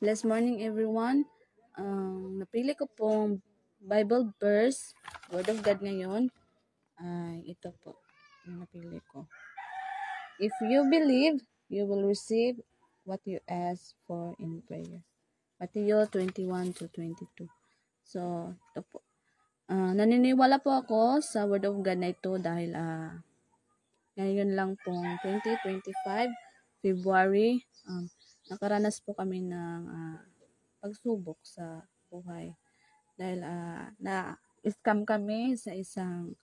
Blessed morning everyone. Napili ko pong Bible verse, Word of God ngayon. Ito po, yung napili ko. If you believe, you will receive what you ask for in prayer. Matthew 21-22. So, ito po. Naniniwala po ako sa Word of God na ito dahil ngayon lang pong 2025, February, nakaranas po kami ng pagsubok sa buhay dahil na-scam kami sa isang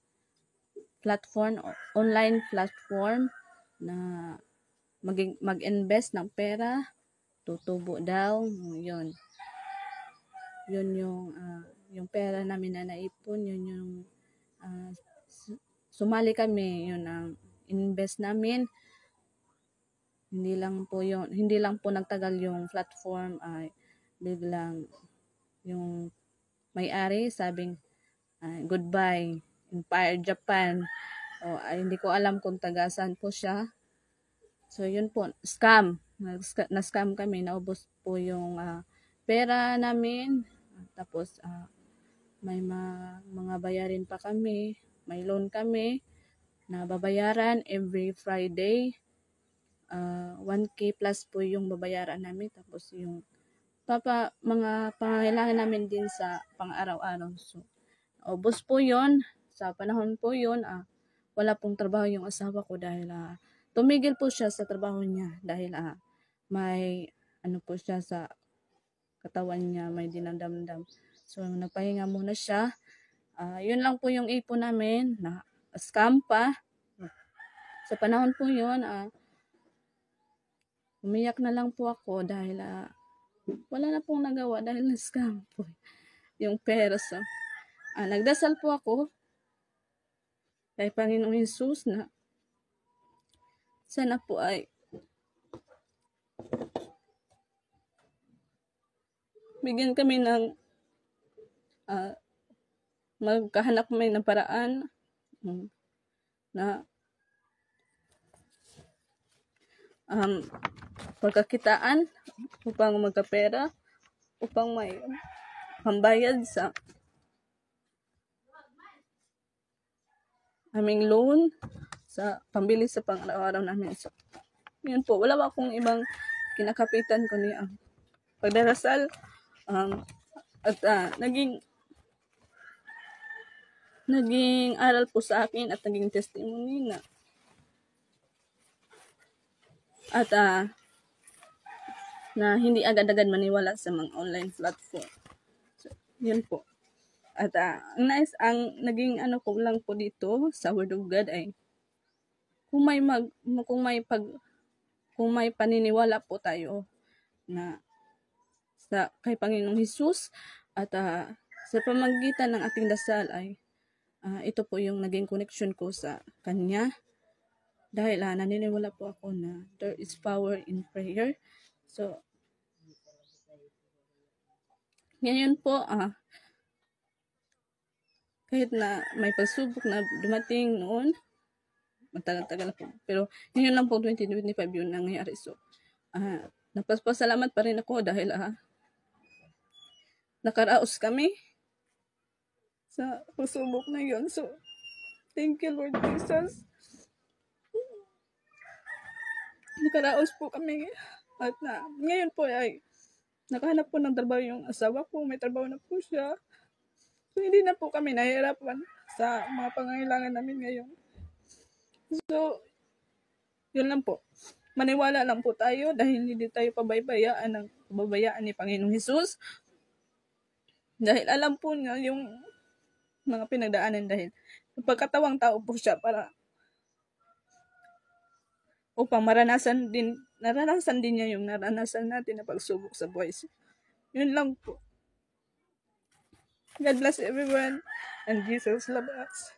platform, online platform na mag-invest ng pera, tutubo daw, yun yung pera namin na naipon, yun yung sumali kami, yun ang invest namin. Hindi lang po nagtagal yung platform ay biglang yung may-ari sabing goodbye Empire Japan. Hindi ko alam kung taga-saan po siya. So yun po, scam. Na-scam kami, naubos po yung pera namin. Tapos may mga bayarin pa kami, may loan kami na babayaran every Friday. 1K plus po yung babayaran namin, tapos yung mga pangangailangan namin din sa pang-araw-araw. So, ubos po yon sa panahon po yon. Wala pong trabaho yung asawa ko dahil tumigil po siya sa trabaho niya dahil may po siya sa katawan niya, may dinadamdam. So, nagpahinga muna siya. Yun lang po yung ipon namin na scam pa. Sa panahon po yun, umiyak na lang po ako dahil wala na pong nagawa dahil na-scam po yung pera. So, nagdasal po ako kay Panginoong Jesus na sana po ay bigyan kami ng magkahanap may ng paraan na pagkakitaan upang magkapera, upang may pambayad sa aming loan, sa pambili sa pang-araw-araw namin. So, yun po, wala akong ibang kinakapitan kundi ang pagdarasal at naging aral po sa akin at naging testimony na at na hindi agad-agad maniwala sa mga online platform. So, yun po. At ang naging ko lang po dito sa Word of God ay kung may paniniwala po tayo na kay Panginoong Hesus at sa pamamagitan ng ating dasal ay ito po yung naging connection ko sa Kanya dahil naniniwala po ako na there is power in prayer. So, ngayon po, kahit na may pagsubok na dumating noon, matagal-tagal po. Pero ngayon lang po 2025 yun nangyayari. So, nagpapasalamat pa rin ako dahil nakaraos kami sa pagsubok na yun. So, thank you Lord Jesus. Nakaraos po kami at ngayon po ay nakahanap po ng trabaho yung asawa ko. May trabaho na po siya. So, hindi na po kami nahihirapan sa mga pangangailangan namin ngayon. So, yun lang po. Maniwala lang po tayo dahil hindi tayo pabayaan ni Panginoong Hesus. Dahil alam po niya yung mga pinagdaanan dahil pagkatawang tao po siya para upang naranasan din niya yung naranasan natin na pagsubok sa buhay. Yun lang po. God bless everyone and Jesus love us.